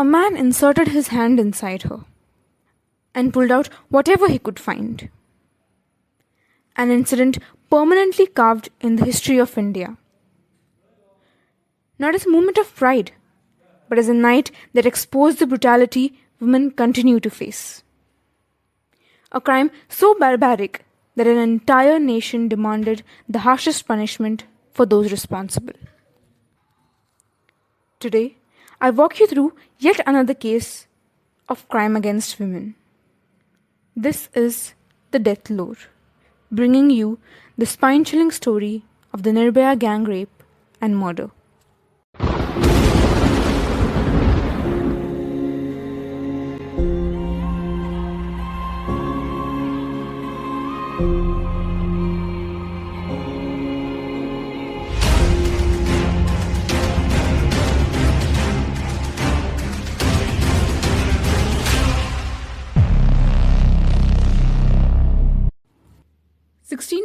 A man inserted his hand inside her and pulled out whatever he could find. An incident permanently carved in the history of India. Not as a moment of pride, but as a night that exposed the brutality women continue to face. A crime so barbaric that an entire nation demanded the harshest punishment for those responsible. Today, I walk you through yet another case of crime against women. This is the Deathlore, bringing you the spine-chilling story of the Nirbhaya gang rape and murder.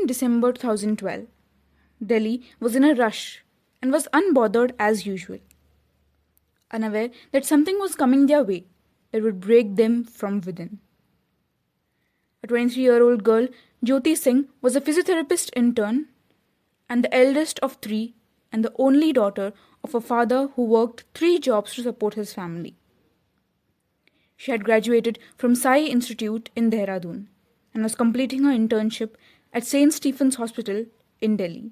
December 2012. Delhi was in a rush and was unbothered as usual, unaware that something was coming their way that would break them from within. A 23-year-old girl, Jyoti Singh, was a physiotherapist intern and the eldest of three and the only daughter of a father who worked 3 jobs to support his family. She had graduated from Sai Institute in Dehradun and was completing her internship at St. Stephen's Hospital in Delhi.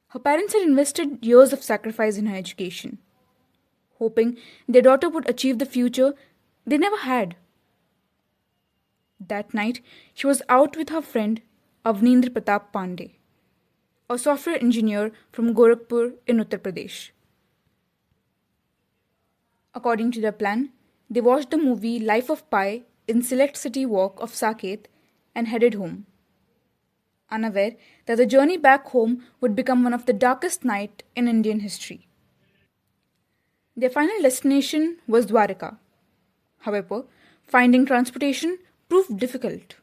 Her parents had invested years of sacrifice in her education, hoping their daughter would achieve the future they never had. That night, she was out with her friend Avnindra Pratap Pandey, a software engineer from Gorakhpur in Uttar Pradesh. According to their plan, they watched the movie Life of Pi in Select City Walk of Saket and headed home, unaware that the journey back home would become one of the darkest nights in Indian history. Their final destination was Dwarka. However, finding transportation proved difficult.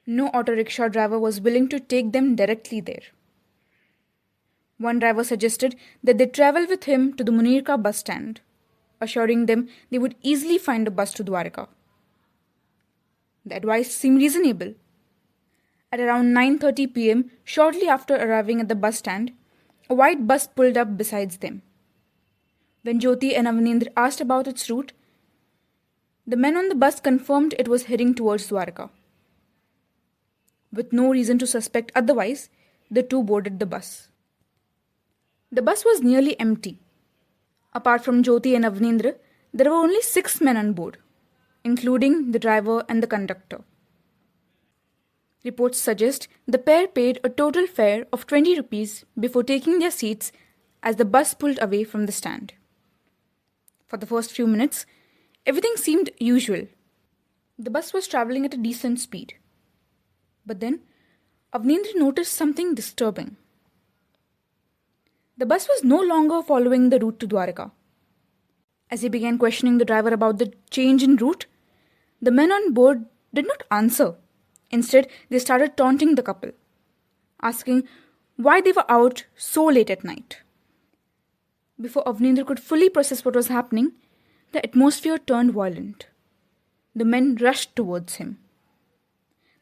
No auto rickshaw driver was willing to take them directly there. One driver suggested that they travel with him to the Munirka bus stand, assuring them they would easily find a bus to Dwarka. The advice seemed reasonable. At around 9:30 p.m., shortly after arriving at the bus stand, a white bus pulled up beside them. When Jyoti and Avnindra asked about its route, the men on the bus confirmed it was heading towards Dwarka. With no reason to suspect otherwise, the two boarded the bus. The bus was nearly empty. Apart from Jyoti and Avnindra, there were only 6 men on board, including the driver and the conductor. Reports suggest the pair paid a total fare of 20 rupees before taking their seats as the bus pulled away from the stand. For the first few minutes, everything seemed usual. The bus was travelling at a decent speed. But then, Avnindra noticed something disturbing. The bus was no longer following the route to Dwarka. As he began questioning the driver about the change in route, the men on board did not answer. Instead, they started taunting the couple, asking why they were out so late at night. Before Avnindra could fully process what was happening, the atmosphere turned violent. The men rushed towards him.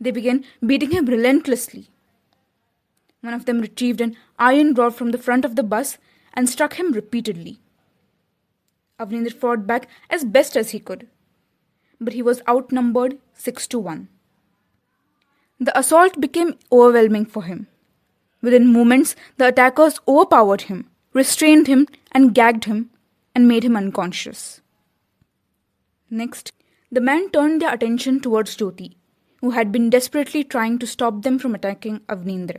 They began beating him relentlessly. One of them retrieved an iron rod from the front of the bus and struck him repeatedly. Avnindra fought back as best as he could, but he was outnumbered 6-1. The assault became overwhelming for him. Within moments, the attackers overpowered him, restrained him and gagged him and made him unconscious. Next, the men turned their attention towards Jyoti, who had been desperately trying to stop them from attacking Avnindra.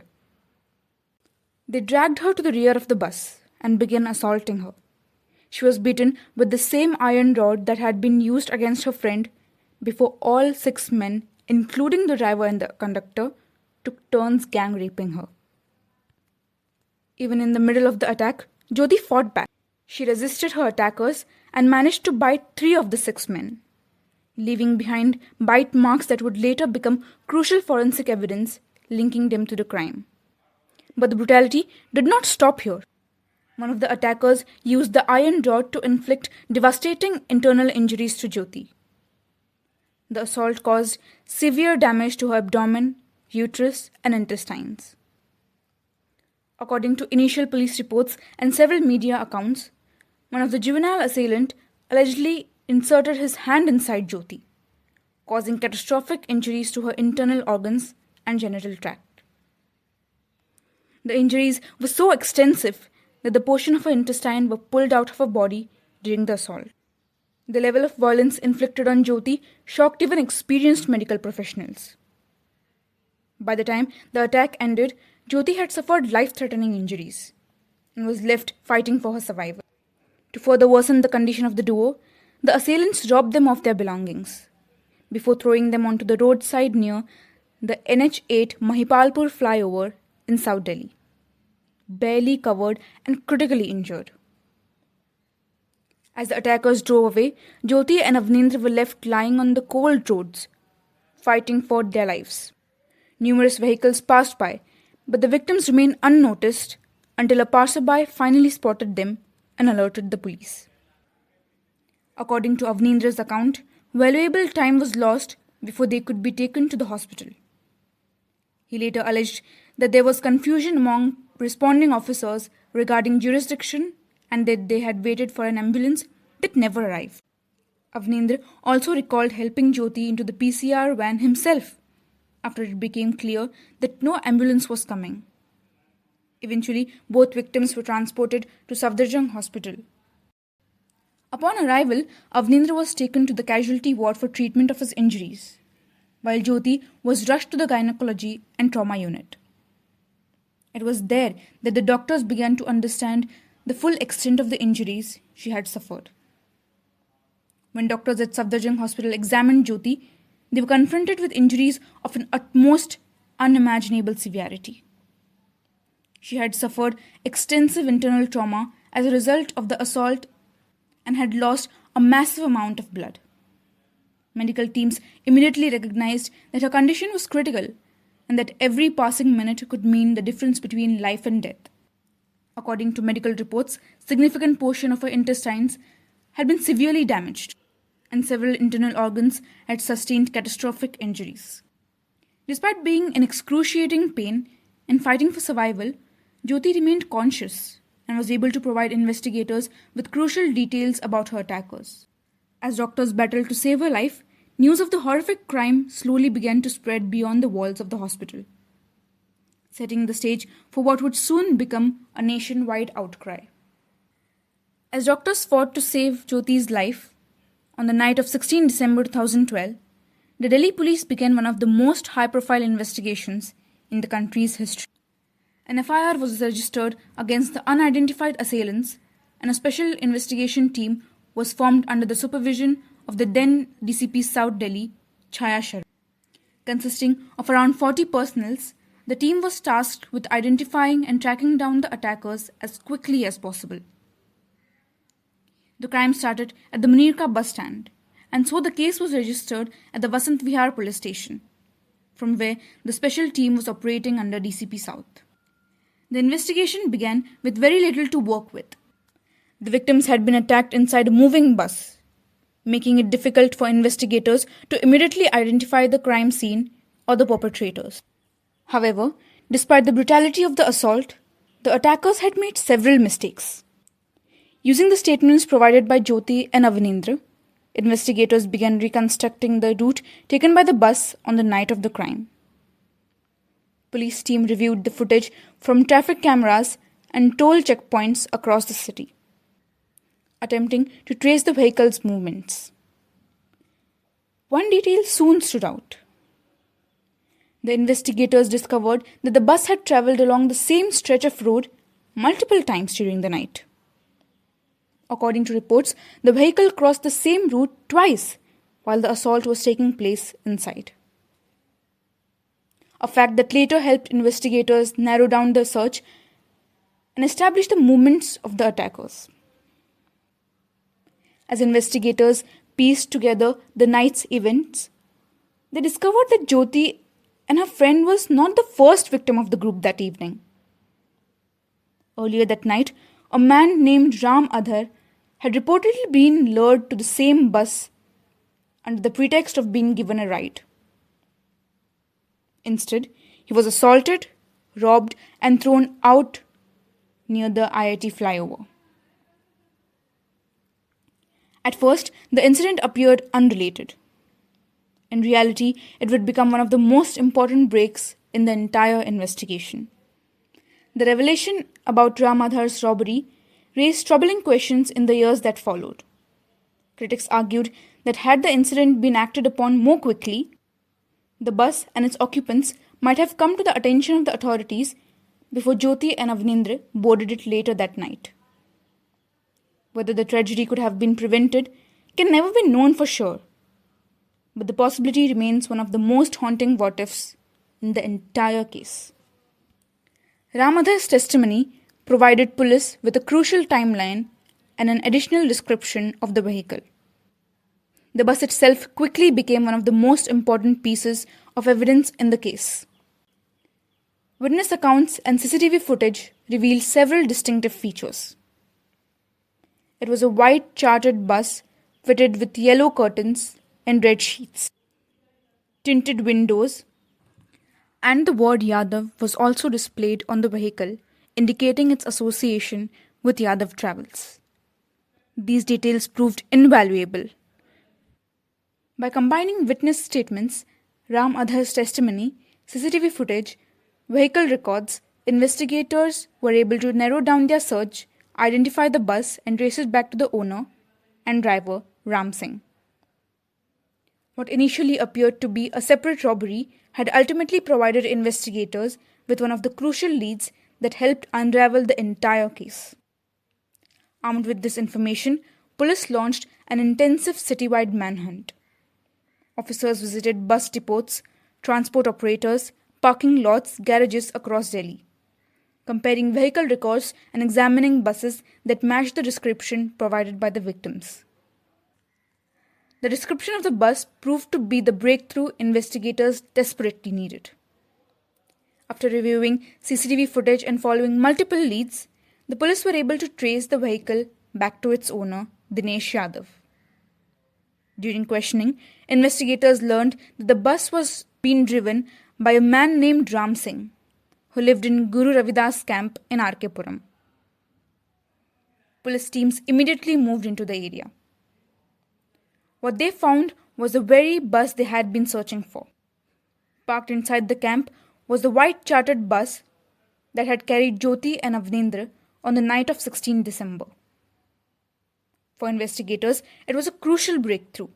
They dragged her to the rear of the bus and began assaulting her. She was beaten with the same iron rod that had been used against her friend before all 6 men, including the driver and the conductor, took turns gang raping her. Even in the middle of the attack, Jyoti fought back. She resisted her attackers and managed to bite 3 of the 6 men, leaving behind bite marks that would later become crucial forensic evidence linking them to the crime. But the brutality did not stop here. One of the attackers used the iron rod to inflict devastating internal injuries to Jyoti. The assault caused severe damage to her abdomen, uterus, and intestines. According to initial police reports and several media accounts, one of the juvenile assailant allegedly inserted his hand inside Jyoti, causing catastrophic injuries to her internal organs and genital tract. The injuries were so extensive that the portion of her intestine were pulled out of her body during the assault. The level of violence inflicted on Jyoti shocked even experienced medical professionals. By the time the attack ended, Jyoti had suffered life-threatening injuries and was left fighting for her survival. To further worsen the condition of the duo, the assailants robbed them of their belongings before throwing them onto the roadside near the NH8 Mahipalpur flyover in South Delhi, barely covered and critically injured. As the attackers drove away, Jyoti and Avnindra were left lying on the cold roads, fighting for their lives. Numerous vehicles passed by, but the victims remained unnoticed until a passerby finally spotted them and alerted the police. According to Avnindra's account, valuable time was lost before they could be taken to the hospital. He later alleged that there was confusion among responding officers regarding jurisdiction and that they had waited for an ambulance that never arrived. Avnindra also recalled helping Jyoti into the PCR van himself after it became clear that no ambulance was coming. Eventually, both victims were transported to Safdarjung Hospital. Upon arrival, Avnindra was taken to the casualty ward for treatment of his injuries, while Jyoti was rushed to the gynecology and trauma unit. It was there that the doctors began to understand the full extent of the injuries she had suffered. When doctors at Safdarjung Hospital examined Jyoti, they were confronted with injuries of an utmost unimaginable severity. She had suffered extensive internal trauma as a result of the assault and had lost a massive amount of blood. Medical teams immediately recognized that her condition was critical and that every passing minute could mean the difference between life and death. According to medical reports, a significant portion of her intestines had been severely damaged, and several internal organs had sustained catastrophic injuries. Despite being in excruciating pain and fighting for survival, Jyoti remained conscious and was able to provide investigators with crucial details about her attackers. As doctors battled to save her life, news of the horrific crime slowly began to spread beyond the walls of the hospital, setting the stage for what would soon become a nationwide outcry. As doctors fought to save Jyoti's life, on the night of 16 December 2012, the Delhi police began one of the most high-profile investigations in the country's history. An FIR was registered against the unidentified assailants, and a special investigation team was formed under the supervision of the then DCP South Delhi, Chaya Sharma. Consisting of around 40 personnels, the team was tasked with identifying and tracking down the attackers as quickly as possible. The crime started at the Munirka bus stand, and so the case was registered at the Vasant Vihar police station, from where the special team was operating under DCP South. The investigation began with very little to work with. The victims had been attacked inside a moving bus, making it difficult for investigators to immediately identify the crime scene or the perpetrators. However, despite the brutality of the assault, the attackers had made several mistakes. Using the statements provided by Jyoti and Avnindra, investigators began reconstructing the route taken by the bus on the night of the crime. Police team reviewed the footage from traffic cameras and toll checkpoints across the city, attempting to trace the vehicle's movements. One detail soon stood out. The investigators discovered that the bus had travelled along the same stretch of road multiple times during the night. According to reports, the vehicle crossed the same route twice while the assault was taking place inside. A fact that later helped investigators narrow down the search and establish the movements of the attackers. As investigators pieced together the night's events, they discovered that Jyoti and her friend was not the first victim of the group that evening. Earlier that night, a man named Ram Adhar had reportedly been lured to the same bus under the pretext of being given a ride. Instead, he was assaulted, robbed, and thrown out near the IIT flyover. At first, the incident appeared unrelated. In reality, it would become one of the most important breaks in the entire investigation. The revelation about Ram Adhar's robbery raised troubling questions in the years that followed. Critics argued that had the incident been acted upon more quickly, the bus and its occupants might have come to the attention of the authorities before Jyoti and Avnindra boarded it later that night. Whether the tragedy could have been prevented can never be known for sure, but the possibility remains one of the most haunting what-ifs in the entire case. Ram Adhar's testimony provided police with a crucial timeline and an additional description of the vehicle. The bus itself quickly became one of the most important pieces of evidence in the case. Witness accounts and CCTV footage revealed several distinctive features. It was a white chartered bus fitted with yellow curtains and red sheets, tinted windows, and the word Yadav was also displayed on the vehicle, indicating its association with Yadav Travels. These details proved invaluable. By combining witness statements, Ram Adhar's testimony, CCTV footage, vehicle records, investigators were able to narrow down their search, identify the bus, and trace it back to the owner and driver, Ram Singh. What initially appeared to be a separate robbery had ultimately provided investigators with one of the crucial leads that helped unravel the entire case. Armed with this information, police launched an intensive citywide manhunt. Officers visited bus depots, transport operators, parking lots, garages across Delhi, comparing vehicle records and examining buses that matched the description provided by the victims. The description of the bus proved to be the breakthrough investigators desperately needed. After reviewing CCTV footage and following multiple leads, the police were able to trace the vehicle back to its owner, Dinesh Yadav. During questioning, investigators learned that the bus was being driven by a man named Ram Singh, who lived in Guru Ravidas camp in R.K. Puram. Police teams immediately moved into the area. What they found was the very bus they had been searching for. Parked inside the camp was the white chartered bus that had carried Jyoti and Avnindra on the night of 16 December. For investigators, it was a crucial breakthrough.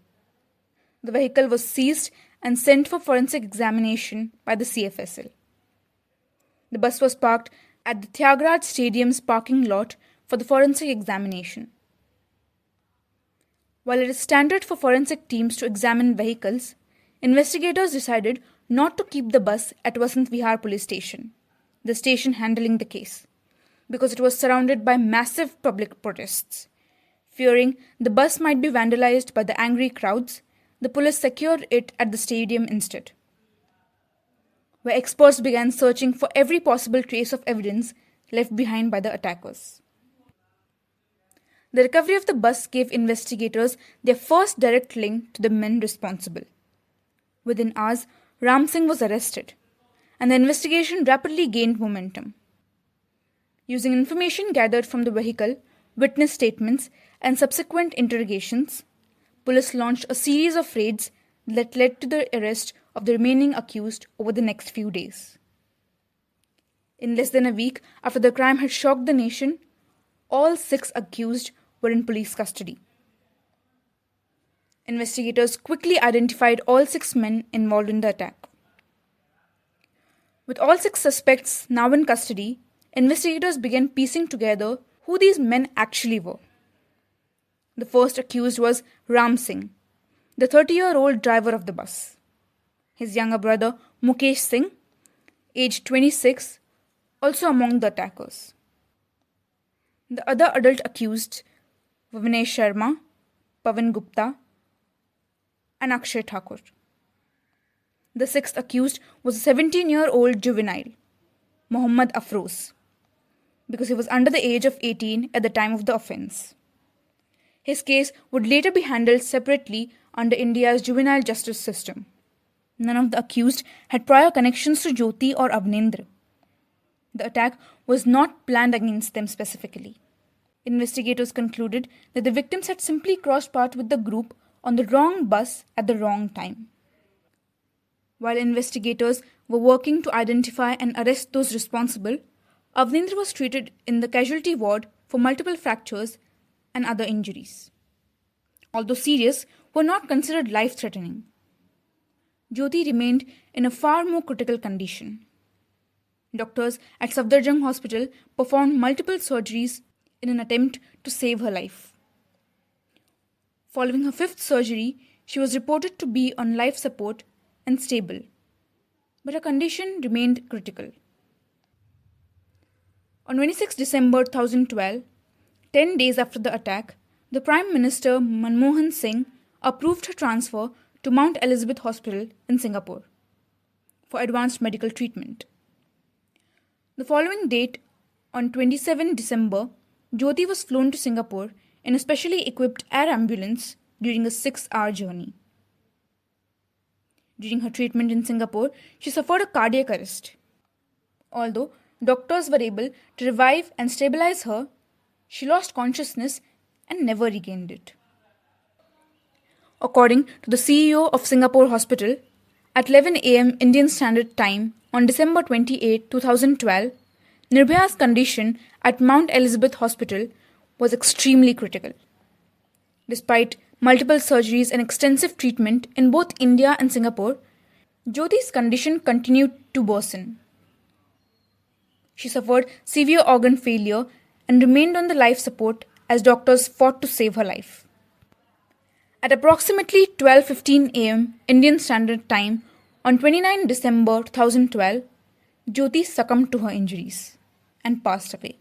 The vehicle was seized and sent for forensic examination by the CFSL. The bus was parked at the Tyagraj Stadium's parking lot for the forensic examination. While it is standard for forensic teams to examine vehicles, investigators decided not to keep the bus at Vasant Vihar police station, the station handling the case, because it was surrounded by massive public protests. Fearing the bus might be vandalized by the angry crowds, the police secured it at the stadium instead, where experts began searching for every possible trace of evidence left behind by the attackers. The recovery of the bus gave investigators their first direct link to the men responsible. Within hours, Ram Singh was arrested, and the investigation rapidly gained momentum. Using information gathered from the vehicle, witness statements, and subsequent interrogations, police launched a series of raids that led to the arrest of the remaining accused over the next few days. In less than a week after the crime had shocked the nation, all 6 accused were in police custody. Investigators quickly identified all 6 men involved in the attack. With all 6 suspects now in custody, investigators began piecing together who these men actually were. The first accused was Ram Singh, the 30-year-old driver of the bus. His younger brother, Mukesh Singh, aged 26, also among the attackers. The other adult accused were Vinay Sharma, Pavan Gupta, and Akshay Thakur. The 6th accused was a 17-year-old juvenile, Mohammad Afroz. because he was under the age of 18 at the time of the offence. His case would later be handled separately under India's juvenile justice system. None of the accused had prior connections to Jyoti or Avnendra. The attack was not planned against them specifically. Investigators concluded that the victims had simply crossed paths with the group on the wrong bus at the wrong time. While investigators were working to identify and arrest those responsible, Avnendra was treated in the casualty ward for multiple fractures and other injuries. Although serious, were not considered life-threatening. Jyoti remained in a far more critical condition. Doctors at Safdarjung Hospital performed multiple surgeries in an attempt to save her life. Following her fifth surgery, she was reported to be on life support and stable, but her condition remained critical. On 26 December 2012, 10 days after the attack, the Prime Minister Manmohan Singh approved her transfer to Mount Elizabeth Hospital in Singapore for advanced medical treatment. The following date, on 27 December, Jyoti was flown to Singapore in a specially equipped air ambulance during a 6-hour journey. During her treatment in Singapore, she suffered a cardiac arrest. Although doctors were able to revive and stabilize her, she lost consciousness and never regained it. According to the CEO of Singapore Hospital, at 11 a.m. Indian Standard Time on December 28, 2012, Nirbhaya's condition at Mount Elizabeth Hospital was extremely critical. Despite multiple surgeries and extensive treatment in both India and Singapore, Jyoti's condition continued to worsen. She suffered severe organ failure and remained on the life support as doctors fought to save her life. At approximately 12:15 a.m. Indian Standard Time on 29 December 2012, Jyoti succumbed to her injuries and passed away.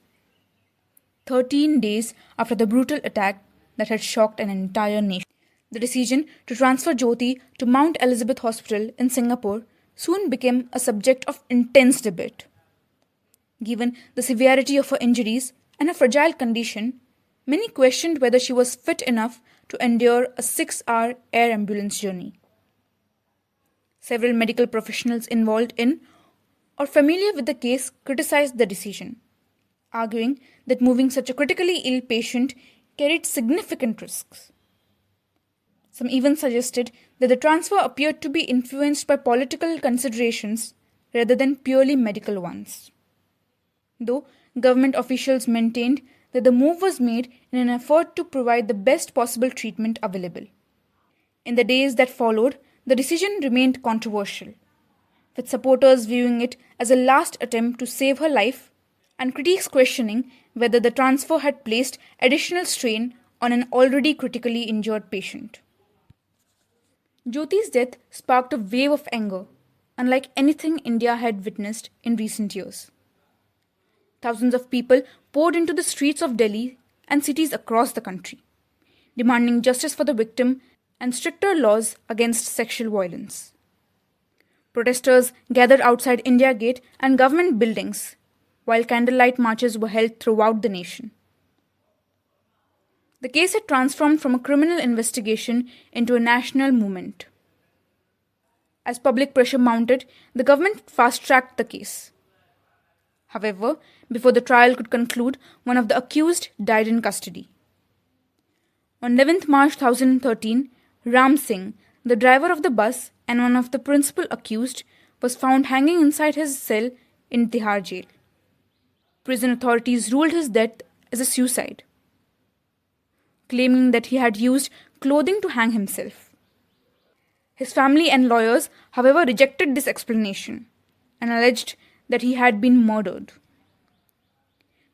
13 days after the brutal attack that had shocked an entire nation. The decision to transfer Jyoti to Mount Elizabeth Hospital in Singapore soon became a subject of intense debate. Given the severity of her injuries and her fragile condition, many questioned whether she was fit enough to endure a 6-hour air ambulance journey. Several medical professionals involved in or familiar with the case criticized the decision, arguing that moving such a critically ill patient carried significant risks. Some even suggested that the transfer appeared to be influenced by political considerations rather than purely medical ones. Though government officials maintained that the move was made in an effort to provide the best possible treatment available. In the days that followed, the decision remained controversial, with supporters viewing it as a last attempt to save her life and critics questioning whether the transfer had placed additional strain on an already critically injured patient. Jyoti's death sparked a wave of anger, unlike anything India had witnessed in recent years. Thousands of people poured into the streets of Delhi and cities across the country, demanding justice for the victim and stricter laws against sexual violence. Protesters gathered outside India Gate and government buildings, while candlelight marches were held throughout the nation. The case had transformed from a criminal investigation into a national movement. As public pressure mounted, the government fast-tracked the case. However, before the trial could conclude, one of the accused died in custody. On 11th March 2013, Ram Singh, the driver of the bus and one of the principal accused, was found hanging inside his cell in Tihar jail. Prison authorities ruled his death as a suicide, claiming that he had used clothing to hang himself. His family and lawyers, however, rejected this explanation and alleged that he had been murdered.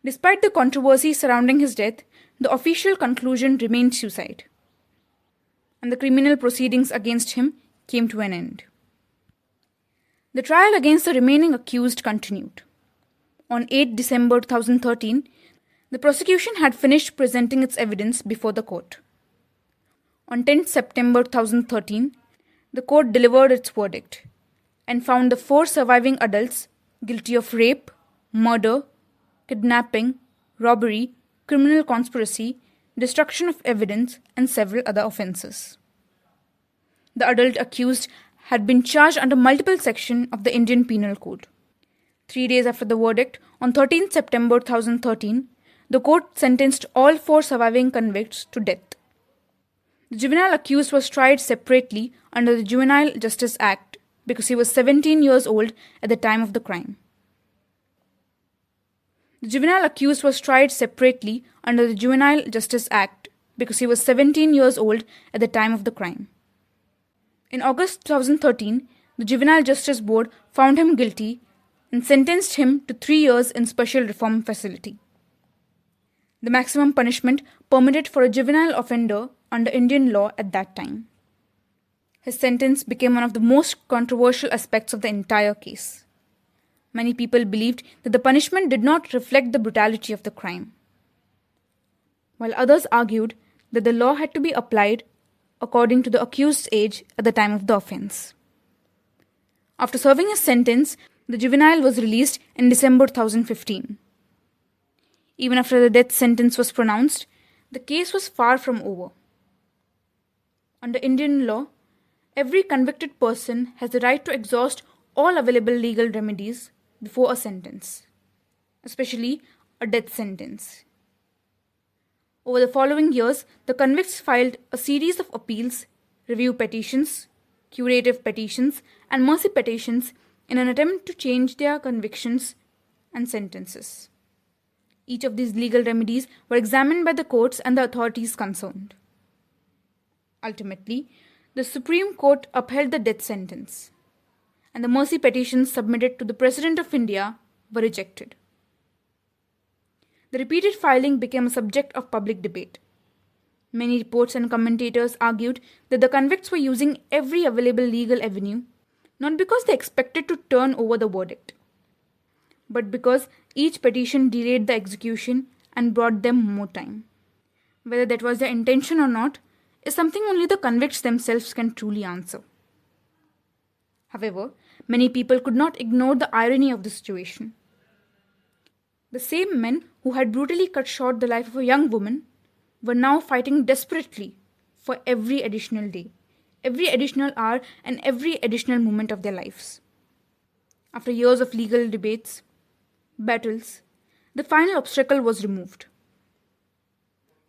Despite the controversy surrounding his death, the official conclusion remained suicide, and the criminal proceedings against him came to an end. The trial against the remaining accused continued. On 8 December 2013, the prosecution had finished presenting its evidence before the court. On 10 September 2013, the court delivered its verdict and found the 4 surviving adults guilty of rape, murder, kidnapping, robbery, criminal conspiracy, destruction of evidence, and several other offences. The adult accused had been charged under multiple sections of the Indian Penal Code. 3 days after the verdict, on 13 September 2013, the court sentenced all 4 surviving convicts to death. The juvenile accused was tried separately under the Juvenile Justice Act because he was 17 years old at the time of the crime. The juvenile accused was tried separately under the Juvenile Justice Act because he was 17 years old at the time of the crime. In August 2013, the Juvenile Justice Board found him guilty and sentenced him to 3 years in Special Reform Facility, the maximum punishment permitted for a juvenile offender under Indian law at that time. His sentence became one of the most controversial aspects of the entire case. Many people believed that the punishment did not reflect the brutality of the crime, while others argued that the law had to be applied according to the accused's age at the time of the offence. After serving his sentence, the juvenile was released in December 2015. Even after the death sentence was pronounced, the case was far from over. Under Indian law, every convicted person has the right to exhaust all available legal remedies before a sentence, especially a death sentence. Over the following years, the convicts filed a series of appeals, review petitions, curative petitions, and mercy petitions in an attempt to change their convictions and sentences. Each of these legal remedies were examined by the courts and the authorities concerned. Ultimately, the Supreme Court upheld the death sentence, and the mercy petitions submitted to the President of India were rejected. The repeated filing became a subject of public debate. Many reports and commentators argued that the convicts were using every available legal avenue, not because they expected to turn over the verdict, but because each petition delayed the execution and brought them more time. Whether that was their intention or not is something only the convicts themselves can truly answer. However, many people could not ignore the irony of the situation. The same men who had brutally cut short the life of a young woman were now fighting desperately for every additional day, every additional hour, and every additional moment of their lives. After years of legal debates, battles, the final obstacle was removed.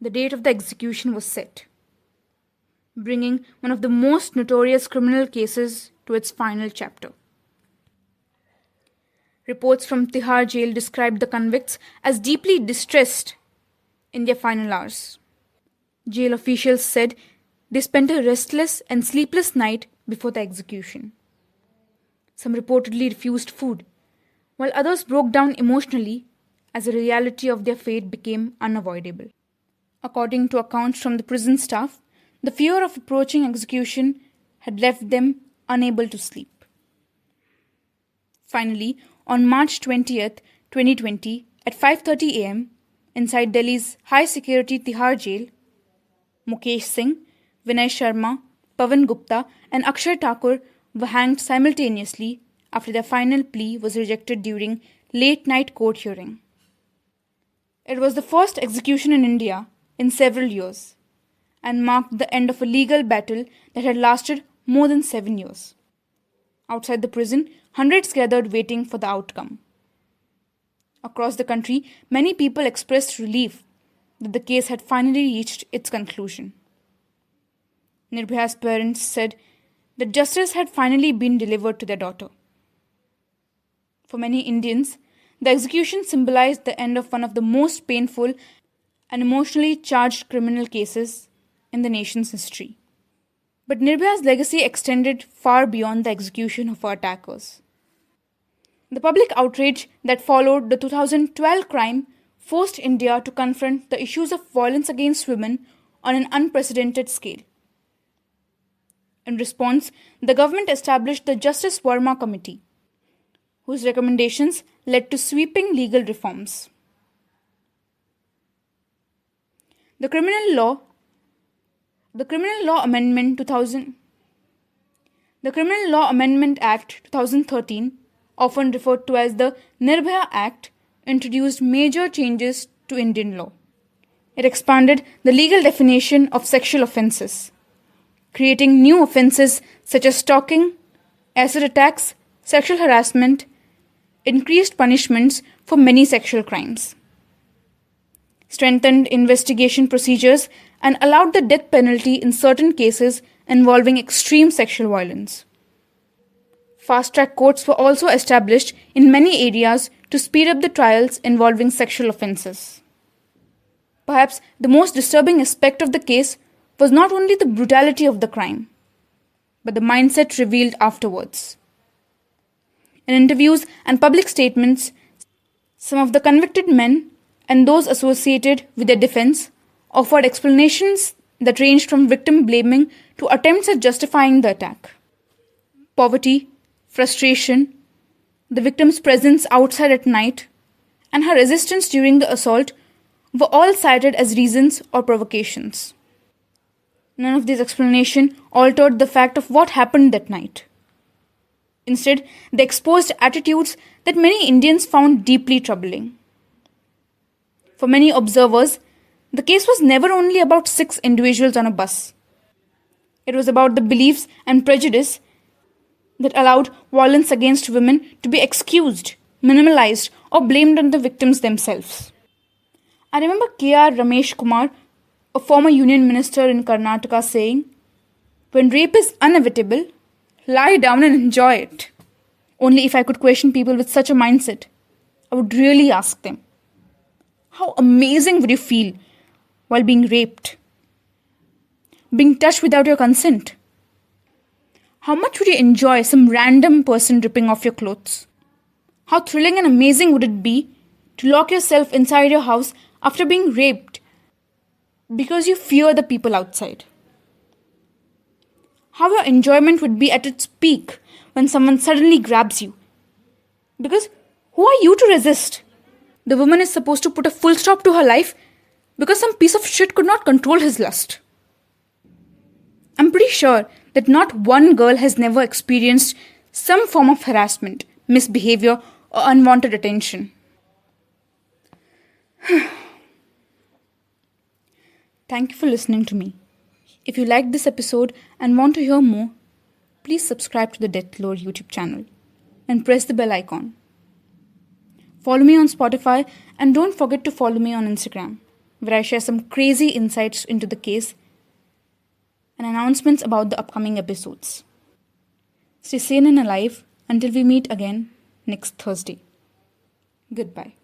The date of the execution was set, bringing one of the most notorious criminal cases to its final chapter. Reports from Tihar jail described the convicts as deeply distressed in their final hours. Jail officials said they spent a restless and sleepless night before the execution. Some reportedly refused food, while others broke down emotionally as the reality of their fate became unavoidable. According to accounts from the prison staff, the fear of approaching execution had left them unable to sleep. Finally, on March 20th, 2020, at 5:30 am, inside Delhi's high-security Tihar jail, Mukesh Singh, Vinay Sharma, Pavan Gupta, and Akshay Thakur were hanged simultaneously after their final plea was rejected during late-night court hearing. It was the first execution in India in several years and marked the end of a legal battle that had lasted more than 7 years. Outside the prison, hundreds gathered waiting for the outcome. Across the country, many people expressed relief that the case had finally reached its conclusion. Nirbhaya's parents said that justice had finally been delivered to their daughter. For many Indians, the execution symbolized the end of one of the most painful and emotionally charged criminal cases in the nation's history. But Nirbhaya's legacy extended far beyond the execution of her attackers. The public outrage that followed the 2012 crime forced India to confront the issues of violence against women on an unprecedented scale. In response, the government established the Justice Verma Committee, whose recommendations led to sweeping legal reforms. The Criminal Law Amendment Act 2013, often referred to as the Nirbhaya Act, introduced major changes to Indian law. It expanded the legal definition of sexual offences, creating new offences such as stalking, acid attacks, sexual harassment, increased punishments for many sexual crimes, strengthened investigation procedures, and allowed the death penalty in certain cases involving extreme sexual violence. Fast-track courts were also established in many areas to speed up the trials involving sexual offences. Perhaps the most disturbing aspect of the case was not only the brutality of the crime, but the mindset revealed afterwards. In interviews and public statements, some of the convicted men and those associated with their defense offered explanations that ranged from victim blaming to attempts at justifying the attack. Poverty, frustration, the victim's presence outside at night, and her resistance during the assault were all cited as reasons or provocations. None of these explanations altered the fact of what happened that night. Instead, they exposed attitudes that many Indians found deeply troubling. For many observers, the case was never only about 6 individuals on a bus. It was about the beliefs and prejudice that allowed violence against women to be excused, minimalized, or blamed on the victims themselves. I remember K.R. Ramesh Kumar, a former union minister in Karnataka, saying, "When rape is inevitable, lie down and enjoy it." Only if I could question people with such a mindset, I would really ask them, how amazing would you feel while being raped? Being touched without your consent? How much would you enjoy some random person ripping off your clothes? How thrilling and amazing would it be to lock yourself inside your house after being raped because you fear the people outside? How your enjoyment would be at its peak when someone suddenly grabs you. Because who are you to resist? The woman is supposed to put a full stop to her life because some piece of shit could not control his lust. I'm pretty sure that not one girl has never experienced some form of harassment, misbehavior, or unwanted attention. Thank you for listening to me. If you liked this episode and want to hear more, please subscribe to the Deathlore YouTube channel and press the bell icon. Follow me on Spotify and don't forget to follow me on Instagram, where I share some crazy insights into the case and announcements about the upcoming episodes. Stay sane and alive until we meet again next Thursday. Goodbye.